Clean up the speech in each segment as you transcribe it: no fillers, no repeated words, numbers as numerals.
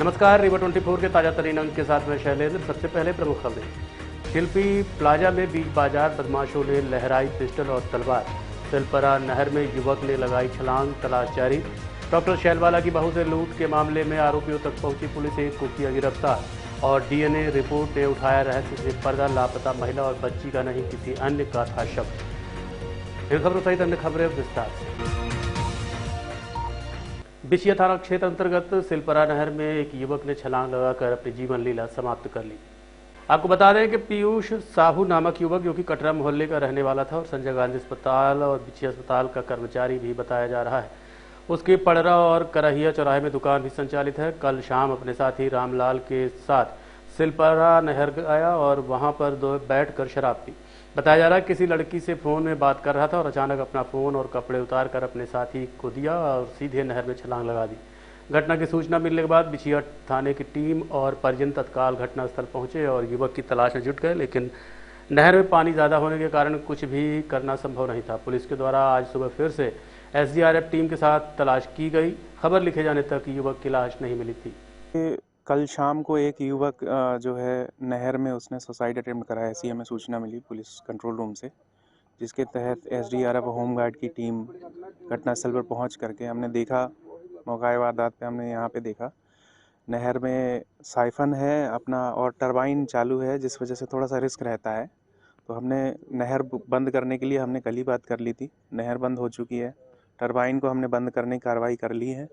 नमस्कार, रिवर 24 के ताजा तरीन अंक के साथ मैं शैलेंद्र। सबसे पहले प्रमुख खबरें। शिल्पी प्लाजा में बीच बाजार बदमाशों ने लहराई पिस्टल और तलवार। सिलपरा नहर में युवक ने लगाई छलांग, तलाश जारी। डॉक्टर शैलवाला की बहू से लूट के मामले में आरोपियों तक पहुंची पुलिस, एक को किया गिरफ्तार। और डीएनए रिपोर्ट ने उठाया रहस्य से पर्दा, लापता महिला और बच्ची का नहीं किसी अन्य का था शव। इन खबरों सहित अन्य खबरें विस्तार से। बिछिया थाना क्षेत्र अंतर्गत सिलपरा नहर में एक युवक ने छलांग लगाकर अपनी जीवन लीला समाप्त कर ली। आपको बता दें कि पीयूष साहू नामक युवक, जो कि कटरा मोहल्ले का रहने वाला था और संजय गांधी अस्पताल और बिछिया अस्पताल का कर्मचारी भी बताया जा रहा है, उसकी पड़रा और करहिया चौराहे में दुकान भी संचालित है। कल शाम अपने साथी रामलाल के साथ सिलपरा नहर गया और वहां पर बैठकर शराब पी। बताया जा रहा है किसी लड़की से फोन में बात कर रहा था और अचानक अपना फोन और कपड़े उतार कर अपने साथी को दिया और सीधे नहर में छलांग लगा दी। घटना की सूचना मिलने के बाद बिछिया थाने की टीम और परिजन तत्काल घटनास्थल पहुंचे और युवक की तलाश में जुट गए, लेकिन नहर में पानी ज़्यादा होने के कारण कुछ भी करना संभव नहीं था। पुलिस के द्वारा आज सुबह फिर से एसडीआरएफ टीम के साथ तलाश की गई। खबर लिखे जाने तक युवक की लाश नहीं मिली थी। कल शाम को एक युवक जो है नहर में उसने सुसाइड अटेम्प्ट करा है, ऐसी हमें सूचना मिली पुलिस कंट्रोल रूम से, जिसके तहत एसडीआरएफ होमगार्ड की टीम घटनास्थल पर पहुंच करके हमने देखा, मौका वारदात पे हमने यहाँ पे देखा नहर में साइफन है अपना और टरबाइन चालू है, जिस वजह से थोड़ा सा रिस्क रहता है। तो हमने नहर बंद करने के लिए हमने कल ही बात कर ली थी। नहर बंद हो चुकी है, टरबाइन को हमने बंद करने की कार्रवाई कर ली है।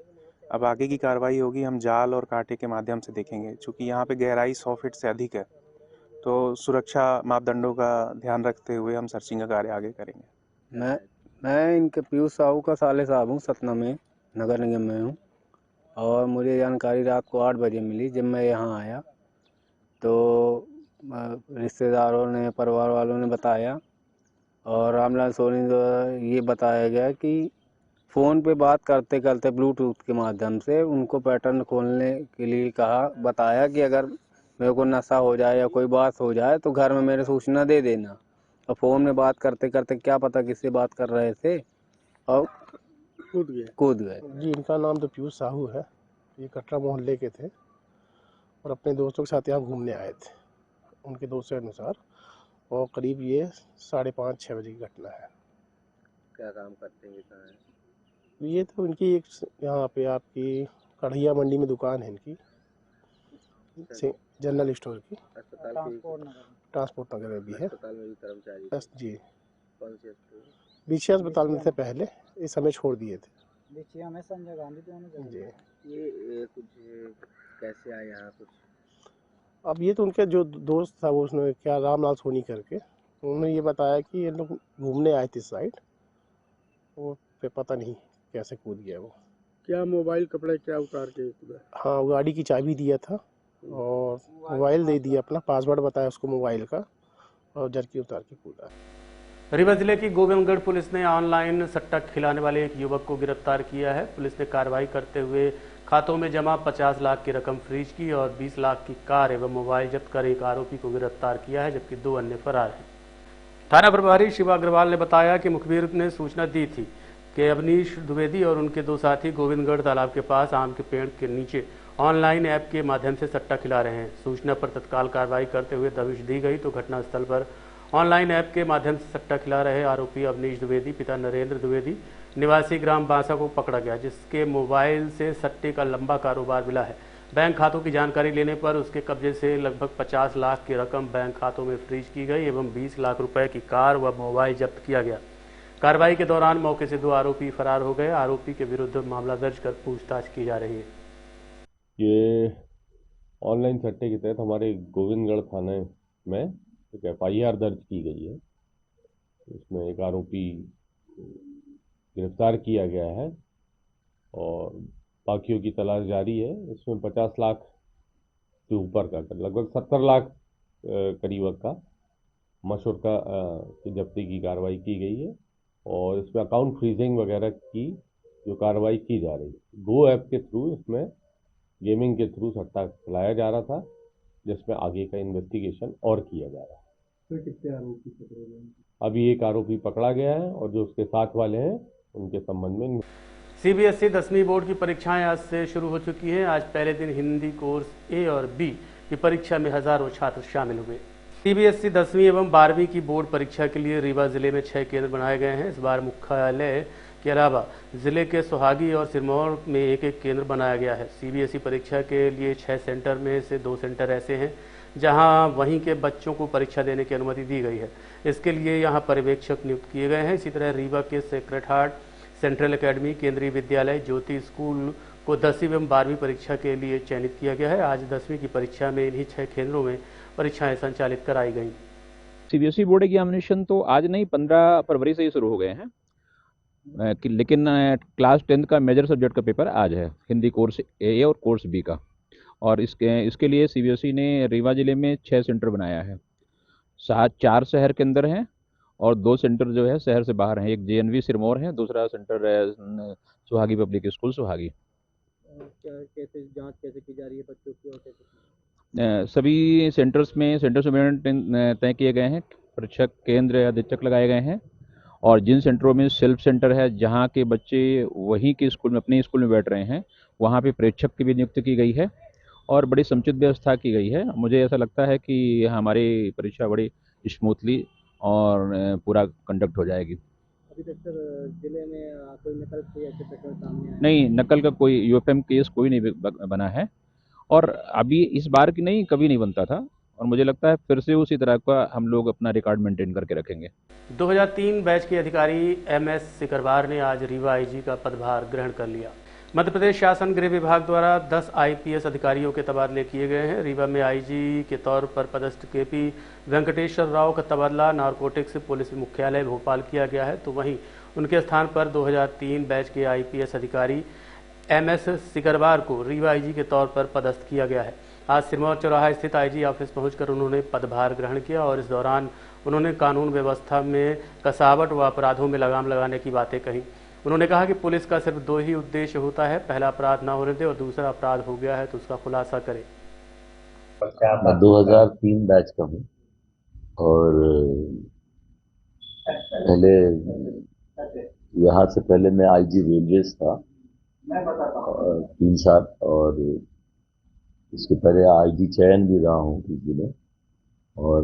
अब आगे की कार्रवाई होगी, हम जाल और कांटे के माध्यम से देखेंगे। चूँकि यहाँ पे गहराई 100 फीट से अधिक है, तो सुरक्षा मापदंडों का ध्यान रखते हुए हम सर्चिंग का कार्य आगे करेंगे। मैं इनके पीयूष साहू का साले साहब हूँ, सतना में नगर निगम में हूँ। और मुझे जानकारी रात को 8 बजे मिली। जब मैं यहाँ आया तो रिश्तेदारों ने, परिवार वालों ने बताया और रामलाल सोनी द्वारा ये बताया गया कि फ़ोन पे बात करते करते ब्लूटूथ के माध्यम से उनको पैटर्न खोलने के लिए बताया कि अगर मेरे को नशा हो जाए या कोई बात हो जाए तो घर में मेरे सूचना दे देना। और फ़ोन में बात करते करते क्या पता किससे बात कर रहे थे और कूद गए। जी, इनका नाम तो पीयूष साहू है। ये कटरा मोहल्ले के थे और अपने दोस्तों के साथ यहाँ घूमने आए थे, उनके दोस्त के अनुसार। और करीब ये 5:30-6 बजे की घटना है। क्या काम करते हैं, कहाँ है? ये तो इनकी एक यहाँ पे आपकी कढ़ैया मंडी में दुकान है इनकी, जनरल स्टोर की। ट्रांसपोर्ट नगर में भी है। अस्पताल में भी कर्मचारी बस जी। कौन सी अस्पताल? बिछिया अस्पताल में थे पहले, इस समय छोड़ दिए थे। बिछिया में संजय गांधी जी। ये कुछ कैसे आया यहाँ कुछ? अब ये तो उनके जो दोस्त था वो, उसने क्या रामलाल सोनी करके, उन्होंने ये बताया कि ये लोग घूमने आए थे इस साइड, वो पे पता नहीं कैसे कूद गया वो। क्या मोबाइल कपड़े क्या उतार के? हाँ, वो गाड़ी की चाबी दिया था और मोबाइल दे दिया, अपना पासवर्ड बताया उसको मोबाइल का, और जर्की उतार के कूदा। रीवा जिले की गोविंदगढ़ पुलिस ने ऑनलाइन सट्टा खिलाने वाले एक युवक को गिरफ्तार किया है। पुलिस ने कार्रवाई करते हुए खातों में जमा 50 लाख की रकम फ्रीज की और 20 लाख की कार एवं मोबाइल जब्त कर एक आरोपी को गिरफ्तार किया है, जबकि 2 अन्य फरार हैं। थाना प्रभारी शिवा अग्रवाल ने बताया कि मुखबिर ने सूचना दी थी कि अवनीश द्विवेदी और उनके 2 साथी गोविंदगढ़ तालाब के पास आम के पेड़ के नीचे ऑनलाइन ऐप के माध्यम से सट्टा खिला रहे हैं। सूचना पर तत्काल कार्रवाई करते हुए दबिश दी गई तो घटनास्थल पर ऑनलाइन ऐप के माध्यम से सट्टा खिला रहे आरोपी अवनीश द्विवेदी, पिता नरेंद्र द्विवेदी, निवासी ग्राम बांसा को पकड़ा गया, जिसके मोबाइल से सट्टे का लंबा कारोबार मिला है। बैंक खातों की जानकारी लेने पर उसके कब्जे से लगभग 50 लाख की रकम बैंक खातों में फ्रीज की गई एवं 20 लाख रुपए की कार व मोबाइल जब्त किया गया। कार्रवाई के दौरान मौके से 2 आरोपी फरार हो गए। आरोपी के विरुद्ध मामला दर्ज कर पूछताछ की जा रही है। ये ऑनलाइन सट्टे के तहत हमारे गोविंदगढ़ थाने में एक एफआईआर दर्ज की गई है। इसमें एक आरोपी गिरफ्तार किया गया है और बाकियों की तलाश जारी है। इसमें 50 लाख के ऊपर का, लगभग 70 लाख करीब का मशहूर का की जब्ती की कार्रवाई की गई है और इसमें अकाउंट फ्रीजिंग वगैरह की जो कार्रवाई की जा रही है। गो ऐप के थ्रू इसमें गेमिंग के थ्रू सट्टा खिलाया जा रहा था, जिसमें आगे का इन्वेस्टिगेशन और किया जा रहा है। तो कितने आरोपी पकड़े गए? अभी एक आरोपी पकड़ा गया है और जो उसके साथ वाले हैं उनके संबंध में सीबीएसई 10वीं बोर्ड की परीक्षाएं आज से शुरू हो चुकी हैं। आज पहले दिन हिंदी कोर्स ए और बी की परीक्षा में हजारों छात्र शामिल हुए। सीबीएसई 10वीं एवं 12वीं की बोर्ड परीक्षा के लिए रीवा जिले में 6 केंद्र बनाए गए हैं। इस बार मुख्यालय के अलावा जिले के सोहागी और सिरमौर में एक केंद्र बनाया गया है। सीबीएसई परीक्षा के लिए 6 सेंटर में से 2 सेंटर ऐसे हैं जहां वहीं के बच्चों को परीक्षा देने की अनुमति दी गई है। इसके लिए यहां पर्यवेक्षक नियुक्त किए गए हैं। इसी तरह रीवा के सेक्रेट हार्ट, सेंट्रल एकेडमी, केंद्रीय विद्यालय, ज्योति स्कूल को 10वीं एवं 12वीं परीक्षा के लिए चयनित किया गया है। आज 10वीं की परीक्षा में इन्हीं 6 केंद्रों में परीक्षाएं संचालित कराई गईं। सीबीएसई बोर्ड एग्जामिनेशन तो आज नहीं, 15 फरवरी से ही शुरू हो गए हैं, लेकिन क्लास 10 का मेजर सब्जेक्ट का पेपर आज है, हिंदी कोर्स ए और कोर्स बी का। और इसके लिए सीबीएसई ने रीवा जिले में 6 सेंटर बनाया है। 4 शहर के अंदर हैं और 2 सेंटर जो है शहर से बाहर हैं। एक जेएनवी सिरमौर है, दूसरा सेंटर है सोहागी पब्लिक स्कूल सोहागी। कैसे जांच कैसे की जा रही है बच्चों की और कैसे? सभी सेंटर्स में तय किए गए हैं, परीक्षक केंद्र अधीक्षक लगाए गए हैं और जिन सेंटरों में सेल्फ सेंटर है, जहां के बच्चे वहीं के स्कूल में अपने स्कूल में बैठ रहे हैं, वहां पे परीक्षक की भी नियुक्ति की गई है और बड़ी समुचित व्यवस्था की गई है। मुझे ऐसा लगता है कि हमारी परीक्षा बड़ी स्मूथली और पूरा कंडक्ट हो जाएगी। अभी तक सर जिले में कोई नकल के ऐसे पेपर सामने आए? नहीं, नकल का कोई यूएफएम केस कोई नहीं बना है और अभी इस बार की नहीं, कभी नहीं बनता था और मुझे लगता है फिर से उसी तरह का हम लोग अपना रिकॉर्ड मेंटेन करके रखेंगे। 2003 बैच के अधिकारी एमएस सिकरवार ने आज रीवा आईजी का पदभार ग्रहण कर लिया। मध्य प्रदेश शासन गृह विभाग द्वारा 10 आईपीएस अधिकारियों के तबादले किए गए हैं। रीवा में आईजी के तौर पर पदस्थ केपी वेंकटेश्वर राव का तबादला नारकोटिक्स पुलिस मुख्यालय भोपाल किया गया है, तो वहीं उनके स्थान पर 2003 बैच के आईपीएस अधिकारी एमएस सिकरवार को रीवा आईजी के तौर पर पदस्थ किया गया है। आज सिरमौर चौराहा स्थित आईजी ऑफिस पहुंचकर उन्होंने पदभार ग्रहण किया और इस दौरान उन्होंने कानून व्यवस्था में कसावट व अपराधों में लगाम लगाने की बातें कही। उन्होंने कहा कि पुलिस का सिर्फ 2 ही उद्देश्य होता है, पहला अपराध न होने दे और दूसरा अपराध हो गया है तो उसका खुलासा करे। मैं 2003 बैच का हूँ और पहले यहाँ से पहले मैं आईजी रेलवेज था 3 साल और इसके पहले आईजी चयन भी रहा हूँ किसी में और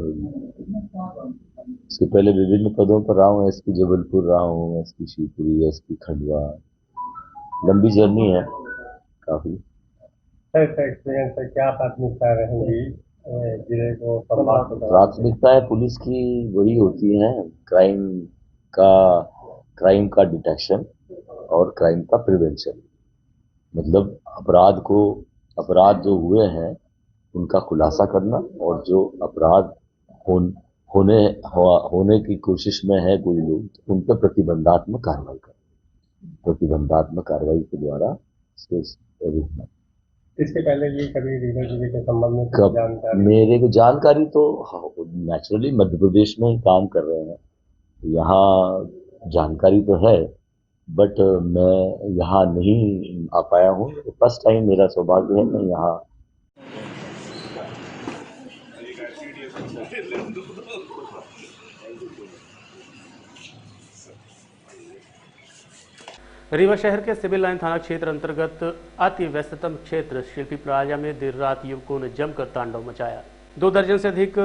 इसके पहले विभिन्न पदों पर रहा हूँ। एसपी जबलपुर रहा हूँ, एसपी शिवपुरी, एसपी खंडवा। लंबी जर्नी है काफी। एक्सपीरियंस है, क्या प्राथमिकता रहेंगी जिले को? प्राथमिकताएं पुलिस की वही होती हैं, क्राइम का डिटेक्शन और क्राइम का प्रिवेंशन। मतलब अपराध जो हुए हैं उनका खुलासा करना और जो अपराध होने की कोशिश में है कोई लोग, तो उन पर प्रतिबंधात्मक कार्रवाई करना, प्रतिबंधात्मक कार्रवाई के द्वारा रोकना। इसके पहले भी कभी रीवा जिले के संबंध में जानकारी? मेरे को जानकारी तो नेचुरली मध्य प्रदेश में ही काम कर रहे हैं, यहाँ जानकारी तो है, बट मैं यहाँ नहीं आ पाया हूँ। फर्स्ट टाइम मेरा सौभाग्य है मैं यहाँ। रीवा शहर के सिविल लाइन थाना क्षेत्र अंतर्गत अति व्यस्ततम क्षेत्र शिल्पी प्लाजा में देर रात युवकों ने जमकर तांडव मचाया। 2 दर्जन से अधिक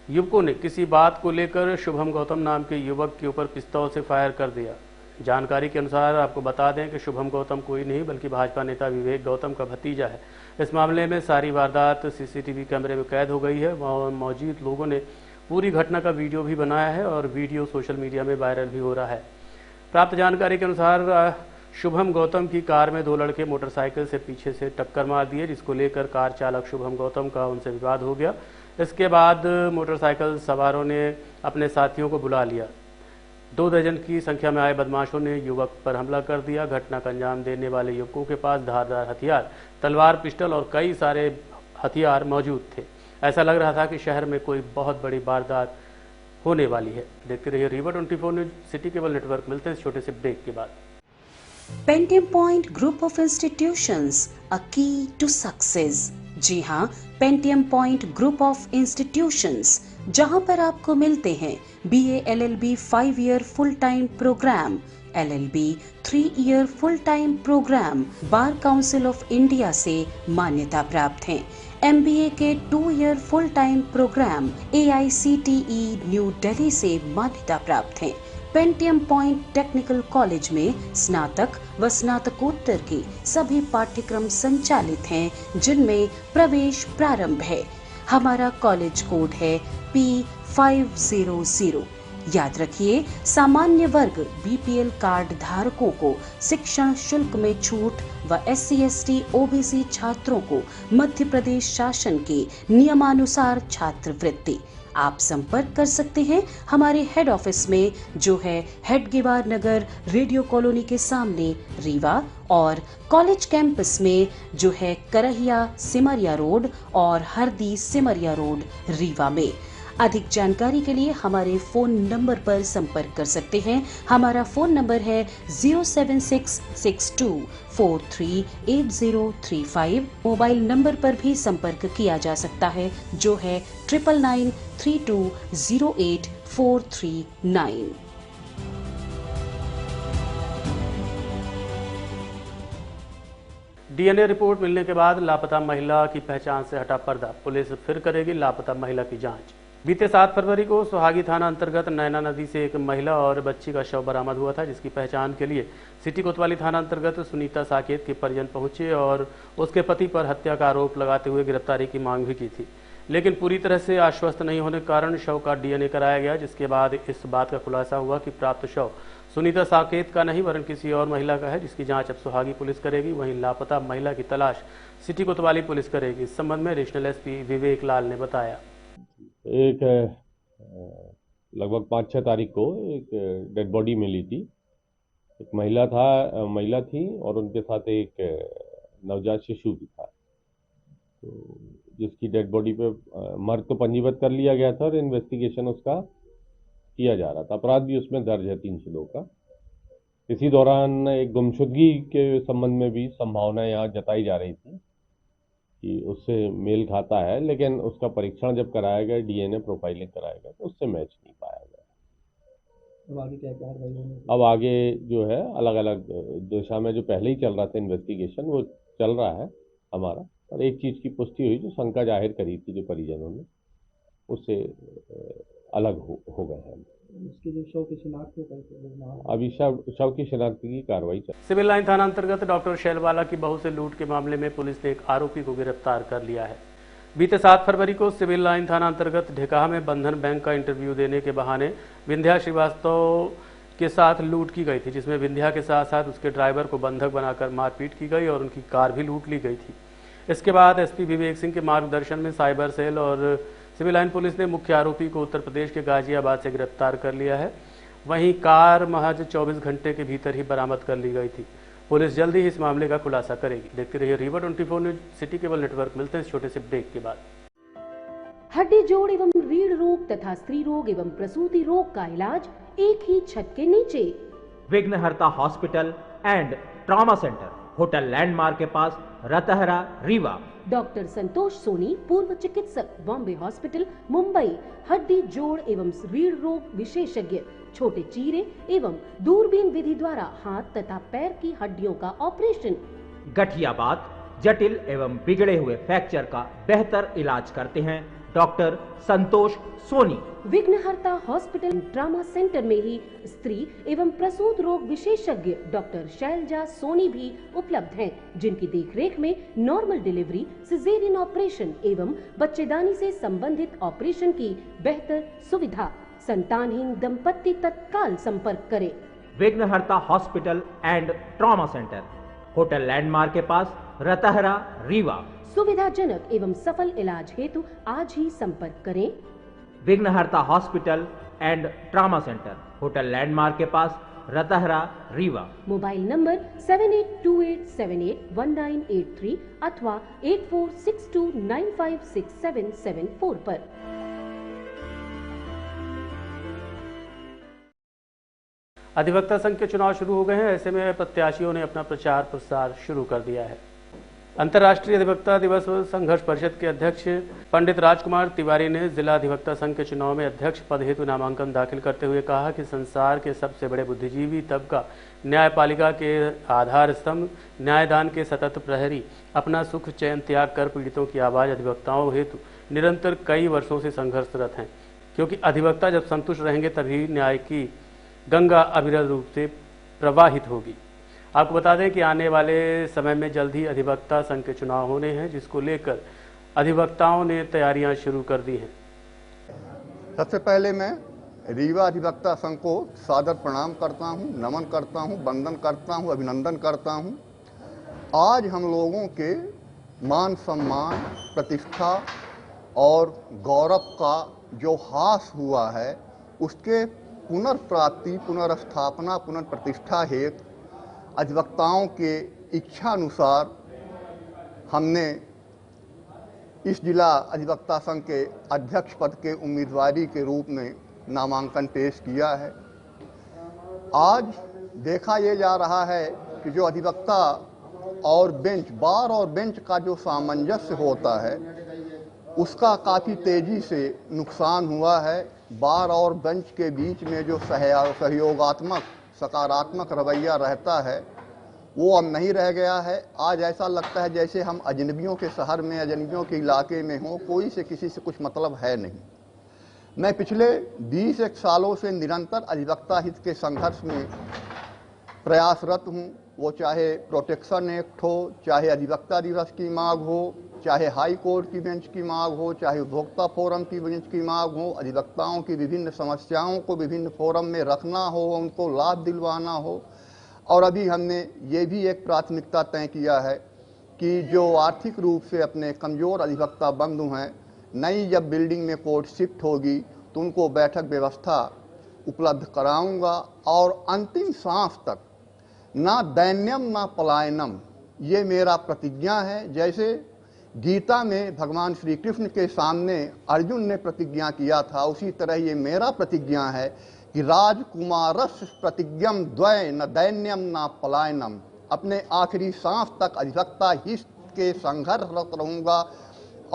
युवकों ने किसी बात को लेकर शुभम गौतम नाम के युवक के ऊपर पिस्तौल से फायर कर दिया। जानकारी के अनुसार आपको बता दें कि शुभम गौतम कोई नहीं बल्कि भाजपा नेता विवेक गौतम का भतीजा है। इस मामले में सारी वारदात सीसीटीवी कैमरे में कैद हो गई है। मौजूद लोगों ने पूरी घटना का वीडियो भी बनाया है और वीडियो सोशल मीडिया में वायरल भी हो रहा है। प्राप्त जानकारी के अनुसार शुभम गौतम की कार में 2 लड़के मोटरसाइकिल से पीछे से टक्कर मार दिए, जिसको लेकर कार चालक शुभम गौतम का उनसे विवाद हो गया। इसके बाद मोटरसाइकिल सवारों ने अपने साथियों को बुला लिया। 2 दर्जन की संख्या में आए बदमाशों ने युवक पर हमला कर दिया। घटना का अंजाम देने वाले युवकों के पास धारदार हथियार, तलवार, पिस्टल और कई सारे हथियार मौजूद थे। ऐसा लग रहा था कि शहर में कोई बहुत बड़ी वारदात होने वाली है। देखते रहिए Rewa 24 news, city cable network. मिलते हैं इस छोटे से ब्रेक के बाद। Pentium point group of institutions, a key to success. जी हाँ, Pentium point group of institutions, जहां पर आपको मिलते हैं BA LLB 5 year full time programme, LLB 3-year full time programme bar council of India से मान्यता प्राप्त हैं। MBA के 2-year full time programme AICTE New Delhi से मान्यता प्राप्त हैं। पेंटियम पॉइंट टेक्निकल कॉलेज में स्नातक व स्नातकोत्तर के सभी पाठ्यक्रम संचालित हैं, जिनमें प्रवेश प्रारंभ है। हमारा कॉलेज कोड है P500। याद रखिए, सामान्य वर्ग BPL कार्ड धारकों को शिक्षण शुल्क में छूट व SC/ST OBC छात्रों को मध्य प्रदेश शासन के नियमानुसार छात्रवृत्ति। आप संपर्क कर सकते हैं हमारे हेड ऑफिस में, जो है हेडगेवार नगर, रेडियो कॉलोनी के सामने, रीवा, और कॉलेज कैंपस में, जो है करहिया सिमरिया रोड और हरदी सिमरिया रोड, रीवा में। अधिक जानकारी के लिए हमारे फोन नंबर पर संपर्क कर सकते हैं। हमारा फोन नंबर है 07662438035। मोबाइल नंबर पर भी संपर्क किया जा सकता है, जो है 9992084439। DNA रिपोर्ट मिलने के बाद लापता महिला की पहचान से हटा पर्दा। पुलिस फिर करेगी लापता महिला की जांच। बीते 7 फरवरी को सुहागी थाना अंतर्गत नैना नदी से एक महिला और बच्ची का शव बरामद हुआ था, जिसकी पहचान के लिए सिटी कोतवाली थाना अंतर्गत सुनीता साकेत के परिजन पहुंचे और उसके पति पर हत्या का आरोप लगाते हुए गिरफ्तारी की मांग भी की थी, लेकिन पूरी तरह से आश्वस्त नहीं होने के कारण शव का DNA कराया गया, जिसके बाद इस बात का खुलासा हुआ कि प्राप्त शव सुनीता साकेत का नहीं वरन किसी और महिला का है, जिसकी जांच अब सुहागी पुलिस करेगी। वहीं लापता महिला की तलाश सिटी कोतवाली पुलिस करेगी। इस संबंध में रीजनल SP विवेक लाल ने बताया। एक लगभग 5-6 तारीख को एक डेड बॉडी मिली थी। एक महिला थी और उनके साथ एक नवजात शिशु भी था, तो जिसकी डेड बॉडी पे मर्ग तो पंजीबद्ध कर लिया गया था और इन्वेस्टिगेशन उसका किया जा रहा था। अपराध भी उसमें दर्ज है 306 का। इसी दौरान एक गुमशुदगी के संबंध में भी संभावना यहाँ जताई जा रही थी कि उससे मेल खाता है, लेकिन उसका परीक्षण जब कराया गया, DNA प्रोफाइलिंग कराया गया, तो उससे मैच नहीं पाया गया। अब आगे क्या कार्रवाई होगी? अब आगे जो है अलग अलग दिशा में जो पहले ही चल रहा था इन्वेस्टिगेशन, वो चल रहा है हमारा। और एक चीज़ की पुष्टि हुई, जो शंका जाहिर करी थी जो परिजनों ने, उससे अलग हो गए हैं। इसके जो शव की शिनाख्त हो गई, अभी शव की शिनाख्त की कार्रवाई चल। सिविल लाइन थाना अंतर्गत डॉक्टर शैलवाला की बहू से लूट के मामले में पुलिस ने एक आरोपी को गिरफ्तार कर लिया है। बीते 7 फरवरी को सिविल लाइन थाना अंतर्गत ढेकाहा में बंधन बैंक का इंटरव्यू देने के बहाने विंध्या श्रीवास्तव के साथ लूट की गई थी, जिसमें विंध्या के साथ साथ उसके ड्राइवर को बंधक बनाकर मारपीट की गई और उनकी कार भी लूट ली गई थी। इसके बाद SP विवेक सिंह के मार्गदर्शन में साइबर सेल और सिविल लाइन पुलिस ने मुख्य आरोपी को उत्तर प्रदेश के गाजियाबाद से गिरफ्तार कर लिया है। वहीं कार महज 24 घंटे के भीतर ही बरामद कर ली गई थी। पुलिस जल्दी ही इस मामले का खुलासा करेगी। देखते रहिए Rewa 24 news, city cable network. मिलते हैं इस छोटे से ब्रेक के बाद। हड्डी जोड़ एवं रीढ़ रोग तथा स्त्री रोग एवं प्रसूति रोग का इलाज एक ही छत के नीचे। विघ्नहर्ता hospital and trauma centre, hotel landmark के पास, रतहरा, रीवा। डॉक्टर संतोष सोनी, पूर्व चिकित्सक, बॉम्बे हॉस्पिटल, मुंबई। हड्डी जोड़ एवं रीढ़ रोग विशेषज्ञ, छोटे चीरे एवं दूरबीन विधि द्वारा हाथ तथा पैर की हड्डियों का ऑपरेशन। गठियाबात, जटिल एवं बिगड़े हुए फ्रैक्चर का बेहतर इलाज करते हैं डॉक्टर संतोष सोनी। विघ्नहर्ता हॉस्पिटल ट्रामा सेंटर में ही स्त्री एवं प्रसूत रोग विशेषज्ञ डॉक्टर शैलजा सोनी भी उपलब्ध हैं, जिनकी देखरेख में नॉर्मल डिलीवरी, सिजेरियन ऑपरेशन एवं बच्चेदानी से संबंधित ऑपरेशन की बेहतर सुविधा। संतानहीन दंपत्ति तत्काल संपर्क करें। विघ्नहर्ता hospital and trauma centre, hotel landmark के पास, रतहरा, रीवा। सुविधाजनक एवं सफल इलाज हेतु आज ही संपर्क करें। विघ्नहर्ता hospital and trauma centre, hotel landmark के पास, रतहरा, रीवा। मोबाइल नंबर 7828781983 अथवा 8462956774 पर। अधिवक्ता संघ के चुनाव शुरू हो गए हैं, ऐसे में प्रत्याशियों ने अपना प्रचार प्रसार शुरू कर दिया है। अंतर्राष्ट्रीय अधिवक्ता दिवस संघर्ष परिषद के अध्यक्ष पंडित राजकुमार तिवारी ने जिला अधिवक्ता संघ के चुनाव में अध्यक्ष पद हेतु नामांकन दाखिल करते हुए कहा कि संसार के सबसे बड़े बुद्धिजीवी तबका, न्यायपालिका के आधार स्तंभ, न्यायदान के सतत प्रहरी अपना सुख चैन त्याग कर पीड़ितों की आवाज़ अधिवक्ताओं हेतु निरंतर कई वर्षों से संघर्षरत हैं, क्योंकि अधिवक्ता जब संतुष्ट रहेंगे तभी न्याय की गंगा अविरल रूप से प्रवाहित होगी। आपको बता दें कि आने वाले समय में जल्द ही अधिवक्ता संघ के चुनाव होने हैं, जिसको लेकर अधिवक्ताओं ने तैयारियां शुरू कर दी हैं। सबसे पहले मैं रीवा अधिवक्ता संघ को सादर प्रणाम करता हूं, नमन करता हूं, वंदन करता हूं, अभिनंदन करता हूं। आज हम लोगों के मान सम्मान, प्रतिष्ठा और गौरव का जो ह्रास हुआ है, उसके पुनर्प्राप्ति, पुनर्स्थापना, पुनर्प्रतिष्ठा हेतु अधिवक्ताओं के इच्छानुसार हमने इस जिला अधिवक्ता संघ के अध्यक्ष पद के उम्मीदवारी के रूप में नामांकन पेश किया है। आज देखा ये जा रहा है कि जो अधिवक्ता और बेंच, बार और बेंच का जो सामंजस्य होता है, उसका काफ़ी तेज़ी से नुकसान हुआ है। बार और बेंच के बीच में जो सहयोगात्मक, सकारात्मक रवैया रहता है, वो अब नहीं रह गया है। आज ऐसा लगता है जैसे हम अजनबियों के शहर में, अजनबियों के इलाके में हों, कोई से किसी से कुछ मतलब है नहीं। मैं पिछले 20 सालों से निरंतर अधिवक्ता हित के संघर्ष में प्रयासरत हूँ। वो चाहे प्रोटेक्शन एक्ट हो, चाहे अधिवक्ता दिवस की मांग हो, चाहे हाई कोर्ट की बेंच की मांग हो, चाहे उपभोक्ता फोरम की बेंच की मांग हो, अधिवक्ताओं की विभिन्न समस्याओं को विभिन्न फोरम में रखना हो, उनको लाभ दिलवाना हो। और अभी हमने ये भी एक प्राथमिकता तय किया है कि जो आर्थिक रूप से अपने कमज़ोर अधिवक्ता बंधु हैं, नई जब बिल्डिंग में कोर्ट शिफ्ट होगी तो उनको बैठक व्यवस्था उपलब्ध कराऊंगा और अंतिम सांस तक ना दैन्यम ना पलायनम, ये मेरा प्रतिज्ञा है। जैसे गीता में भगवान श्री कृष्ण के सामने अर्जुन ने प्रतिज्ञा किया था, उसी तरह ये मेरा प्रतिज्ञा है कि राजकुमारस प्रतिज्ञम द्वय न दैन्यम न पलायनम, अपने आखिरी सांस तक अधिवक्ता हित के संघर्षरत रहूँगा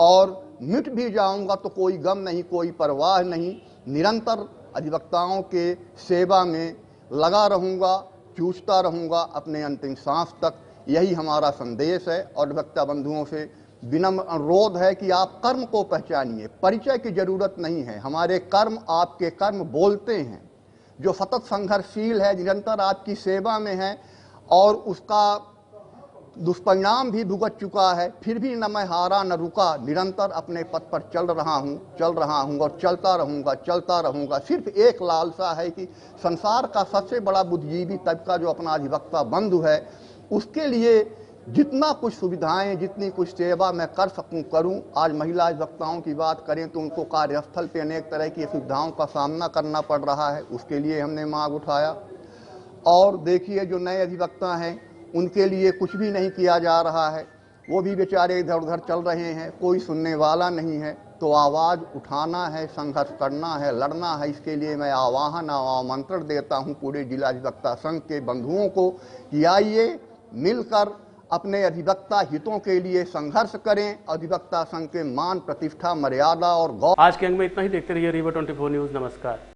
और मिट भी जाऊँगा तो कोई गम नहीं, कोई परवाह नहीं। निरंतर अधिवक्ताओं के सेवा में लगा रहूँगा, जूझता रहूँगा अपने अंतिम सांस तक। यही हमारा संदेश है और अधिवक्ता बंधुओं से विनम्र अनुरोध है कि आप कर्म को पहचानिए, परिचय की जरूरत नहीं है। हमारे कर्म, आपके कर्म बोलते हैं। जो सतत संघर्षशील है, निरंतर आपकी सेवा में है और उसका दुष्परिणाम भी भुगत चुका है, फिर भी न मैं हारा न रुका, निरंतर अपने पथ पर चल रहा हूँ और चलता रहूँगा। सिर्फ एक लालसा है कि संसार का सबसे बड़ा बुद्धिजीवी तबका जो अपना अधिवक्ता बंधु है, उसके लिए जितना कुछ सुविधाएं, जितनी कुछ सेवा मैं कर सकूं करूं। आज महिला अधिवक्ताओं की बात करें तो उनको कार्यस्थल पे अनेक तरह की सुविधाओं का सामना करना पड़ रहा है, उसके लिए हमने मांग उठाया। और देखिए जो नए अधिवक्ता हैं उनके लिए कुछ भी नहीं किया जा रहा है, वो भी बेचारे इधर उधर चल रहे हैं, कोई सुनने वाला नहीं है। तो आवाज़ उठाना है, संघर्ष करना है, लड़ना है। इसके लिए मैं आह्वान आमंत्रण देता हूँ पूरे जिला अधिवक्ता संघ के बंधुओं को कि आइए मिलकर अपने अधिवक्ता हितों के लिए संघर्ष करें। अधिवक्ता संघ के मान, प्रतिष्ठा, मर्यादा और गौरव। आज के अंक में इतना ही। देखते रहिए रीवा 24 न्यूज़। नमस्कार।